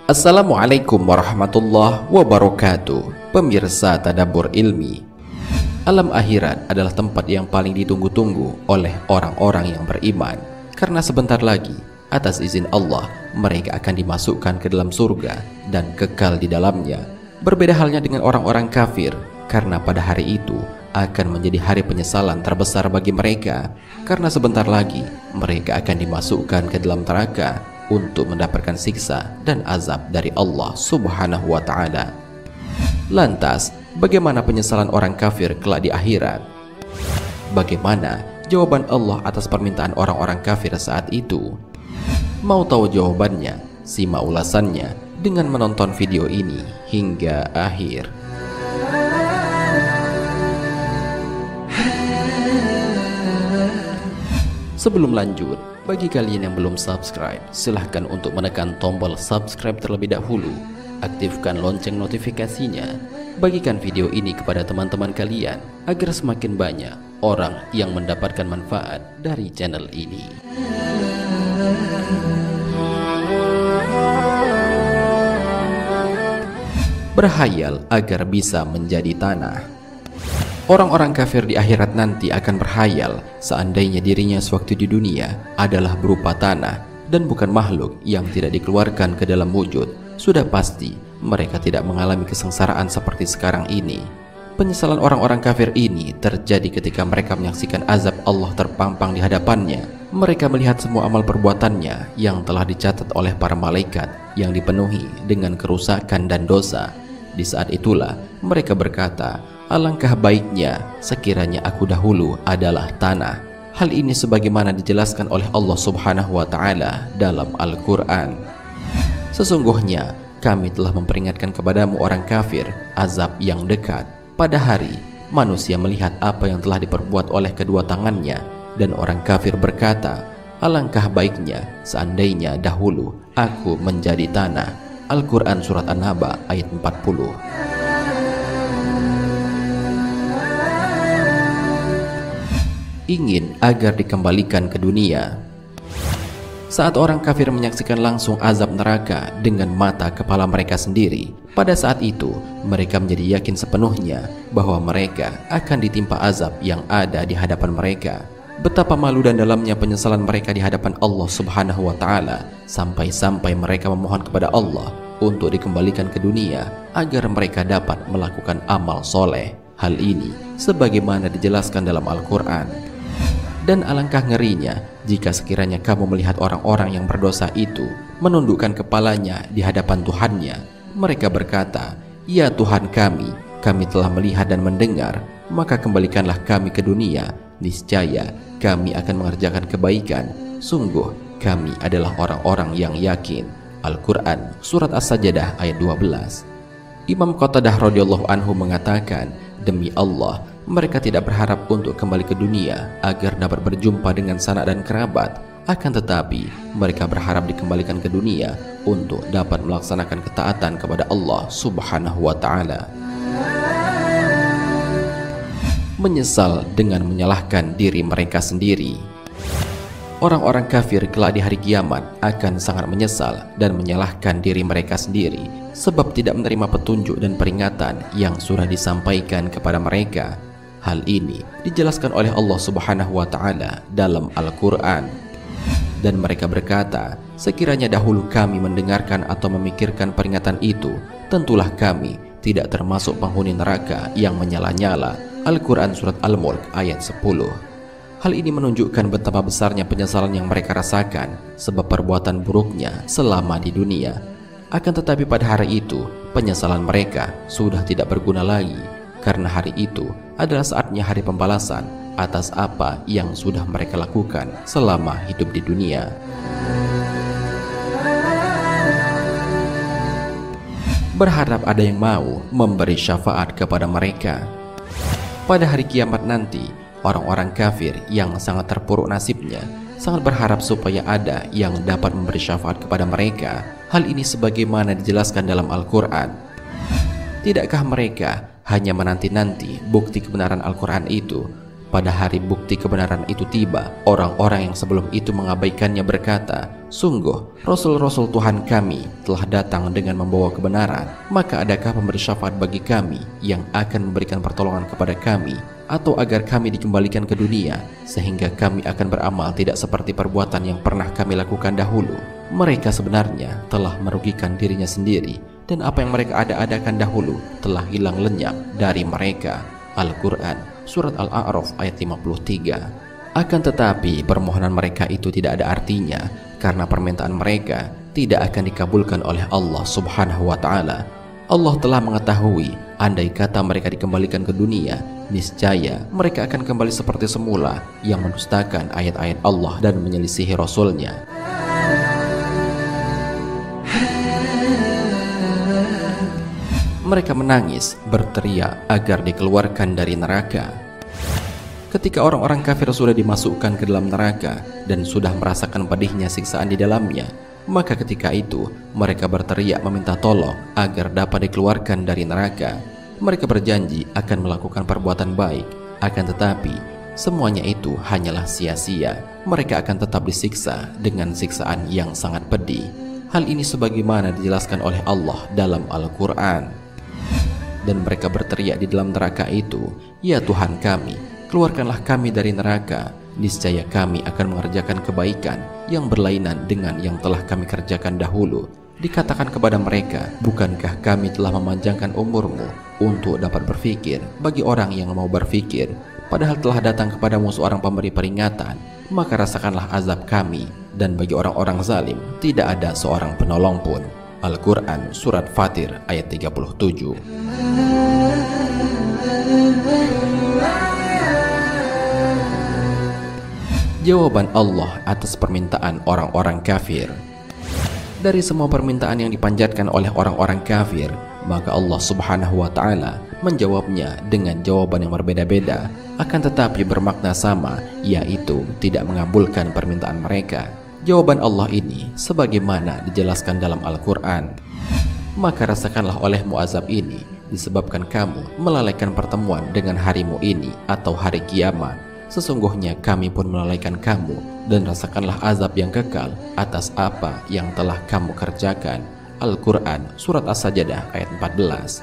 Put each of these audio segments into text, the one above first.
Assalamualaikum warahmatullahi wabarakatuh. Pemirsa Tadabbur Ilmi, alam akhirat adalah tempat yang paling ditunggu-tunggu oleh orang-orang yang beriman, karena sebentar lagi atas izin Allah mereka akan dimasukkan ke dalam surga dan kekal di dalamnya. Berbeda halnya dengan orang-orang kafir, karena pada hari itu akan menjadi hari penyesalan terbesar bagi mereka, karena sebentar lagi mereka akan dimasukkan ke dalam neraka untuk mendapatkan siksa dan azab dari Allah Subhanahu wa Ta'ala. Lantas, bagaimana penyesalan orang kafir kelak di akhirat? Bagaimana jawaban Allah atas permintaan orang-orang kafir saat itu? Mau tahu jawabannya? Simak ulasannya dengan menonton video ini hingga akhir. Sebelum lanjut, bagi kalian yang belum subscribe, silahkan untuk menekan tombol subscribe terlebih dahulu. Aktifkan lonceng notifikasinya. Bagikan video ini kepada teman-teman kalian agar semakin banyak orang yang mendapatkan manfaat dari channel ini. Berhayal agar bisa menjadi tanah. Orang-orang kafir di akhirat nanti akan berhayal seandainya dirinya sewaktu di dunia adalah berupa tanah dan bukan makhluk yang tidak dikeluarkan ke dalam wujud. Sudah pasti mereka tidak mengalami kesengsaraan seperti sekarang ini. Penyesalan orang-orang kafir ini terjadi ketika mereka menyaksikan azab Allah terpampang di hadapannya. Mereka melihat semua amal perbuatannya yang telah dicatat oleh para malaikat yang dipenuhi dengan kerusakan dan dosa. Di saat itulah mereka berkata, "Alangkah baiknya sekiranya aku dahulu adalah tanah." Hal ini sebagaimana dijelaskan oleh Allah Subhanahu wa Ta'ala dalam Al-Quran. "Sesungguhnya kami telah memperingatkan kepadamu orang kafir azab yang dekat. Pada hari manusia melihat apa yang telah diperbuat oleh kedua tangannya, dan orang kafir berkata, alangkah baiknya seandainya dahulu aku menjadi tanah." Al-Quran Surat An-Naba ayat 40. Ingin agar dikembalikan ke dunia. Saat orang kafir menyaksikan langsung azab neraka dengan mata kepala mereka sendiri, pada saat itu mereka menjadi yakin sepenuhnya bahwa mereka akan ditimpa azab yang ada di hadapan mereka. Betapa malu dan dalamnya penyesalan mereka di hadapan Allah Subhanahu wa Ta'ala, sampai-sampai mereka memohon kepada Allah untuk dikembalikan ke dunia agar mereka dapat melakukan amal soleh. Hal ini sebagaimana dijelaskan dalam Al-Quran. Dan alangkah ngerinya jika sekiranya kamu melihat orang-orang yang berdosa itu menundukkan kepalanya di hadapan Tuhannya. Mereka berkata, "Ya Tuhan kami telah melihat dan mendengar, maka kembalikanlah kami ke dunia. Niscaya kami akan mengerjakan kebaikan. Sungguh kami adalah orang-orang yang yakin." Al-Quran Surat As-Sajdah ayat 12. Imam Qatadah radhiyallahu anhu mengatakan, "Demi Allah, mereka tidak berharap untuk kembali ke dunia agar dapat berjumpa dengan sanak dan kerabat. Akan tetapi mereka berharap dikembalikan ke dunia untuk dapat melaksanakan ketaatan kepada Allah Subhanahu wa Ta'ala." Menyesal dengan menyalahkan diri mereka sendiri. Orang-orang kafir kelak di hari kiamat akan sangat menyesal dan menyalahkan diri mereka sendiri sebab tidak menerima petunjuk dan peringatan yang sudah disampaikan kepada mereka. Hal ini dijelaskan oleh Allah Subhanahu wa Ta'ala dalam Al-Quran. Dan mereka berkata, "Sekiranya dahulu kami mendengarkan atau memikirkan peringatan itu, tentulah kami tidak termasuk penghuni neraka yang menyala-nyala." Al-Quran Surat Al-Mulk ayat 10. Hal ini menunjukkan betapa besarnya penyesalan yang mereka rasakan sebab perbuatan buruknya selama di dunia. Akan tetapi pada hari itu, penyesalan mereka sudah tidak berguna lagi, karena hari itu adalah saatnya hari pembalasan atas apa yang sudah mereka lakukan selama hidup di dunia. Berharap ada yang mau memberi syafaat kepada mereka. Pada hari kiamat nanti, orang-orang kafir yang sangat terpuruk nasibnya sangat berharap supaya ada yang dapat memberi syafaat kepada mereka. Hal ini sebagaimana dijelaskan dalam Al-Quran. Tidakkah mereka hanya menanti-nanti bukti kebenaran Al-Quran itu? pada hari bukti kebenaran itu tiba, orang-orang yang sebelum itu mengabaikannya berkata, "Sungguh, Rasul-Rasul Tuhan kami telah datang dengan membawa kebenaran. Maka adakah pemberi syafaat bagi kami yang akan memberikan pertolongan kepada kami, atau agar kami dikembalikan ke dunia, sehingga kami akan beramal tidak seperti perbuatan yang pernah kami lakukan dahulu?" Mereka sebenarnya telah merugikan dirinya sendiri, dan apa yang mereka ada-adakan dahulu telah hilang lenyap dari mereka. Al-Quran Surat Al-A'raf ayat 53. Akan tetapi permohonan mereka itu tidak ada artinya, karena permintaan mereka tidak akan dikabulkan oleh Allah Subhanahu wa Ta'ala. Allah telah mengetahui, andai kata mereka dikembalikan ke dunia, niscaya mereka akan kembali seperti semula, yang mendustakan ayat-ayat Allah dan menyelisihi Rasulnya. Mereka menangis, berteriak agar dikeluarkan dari neraka. Ketika orang-orang kafir sudah dimasukkan ke dalam neraka dan sudah merasakan pedihnya siksaan di dalamnya, maka ketika itu mereka berteriak meminta tolong agar dapat dikeluarkan dari neraka. Mereka berjanji akan melakukan perbuatan baik, akan tetapi semuanya itu hanyalah sia-sia. Mereka akan tetap disiksa dengan siksaan yang sangat pedih. Hal ini sebagaimana dijelaskan oleh Allah dalam Al-Quran. Dan mereka berteriak di dalam neraka itu, "Ya Tuhan kami, keluarkanlah kami dari neraka. Niscaya kami akan mengerjakan kebaikan yang berlainan dengan yang telah kami kerjakan dahulu." Dikatakan kepada mereka, "Bukankah kami telah memanjangkan umurmu untuk dapat berfikir bagi orang yang mau berfikir? Padahal telah datang kepadamu seorang pemberi peringatan, maka rasakanlah azab kami, dan bagi orang-orang zalim tidak ada seorang penolong pun." Al-Quran Surat Fatir ayat 37. Jawaban Allah atas permintaan orang-orang kafir. Dari semua permintaan yang dipanjatkan oleh orang-orang kafir, maka Allah Subhanahu wa Ta'ala menjawabnya dengan jawaban yang berbeda-beda, akan tetapi bermakna sama, yaitu tidak mengabulkan permintaan mereka. Jawaban Allah ini sebagaimana dijelaskan dalam Al-Quran, "Maka rasakanlah olehmu azab ini disebabkan kamu melalaikan pertemuan dengan harimu ini atau hari kiamat. Sesungguhnya kami pun melalaikan kamu, dan rasakanlah azab yang kekal atas apa yang telah kamu kerjakan." Al-Quran Surat As-Sajdah ayat 14.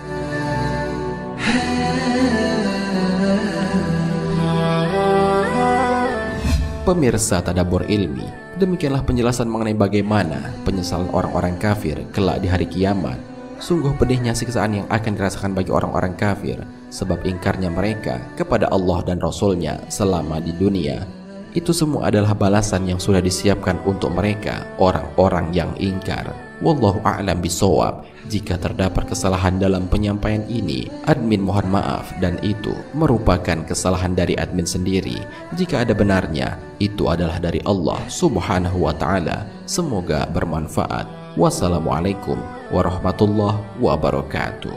Pemirsa Tadabbur Ilmi, demikianlah penjelasan mengenai bagaimana penyesalan orang-orang kafir kelak di hari kiamat. Sungguh pedihnya siksaan yang akan dirasakan bagi orang-orang kafir sebab ingkarnya mereka kepada Allah dan Rasulnya selama di dunia. Itu semua adalah balasan yang sudah disiapkan untuk mereka, orang-orang yang ingkar. Wallahu a'lam bishawab. Jika terdapat kesalahan dalam penyampaian ini, admin mohon maaf, dan itu merupakan kesalahan dari admin sendiri. Jika ada benarnya, itu adalah dari Allah Subhanahu wa Ta'ala. Semoga bermanfaat. Wassalamualaikum warahmatullahi wabarakatuh.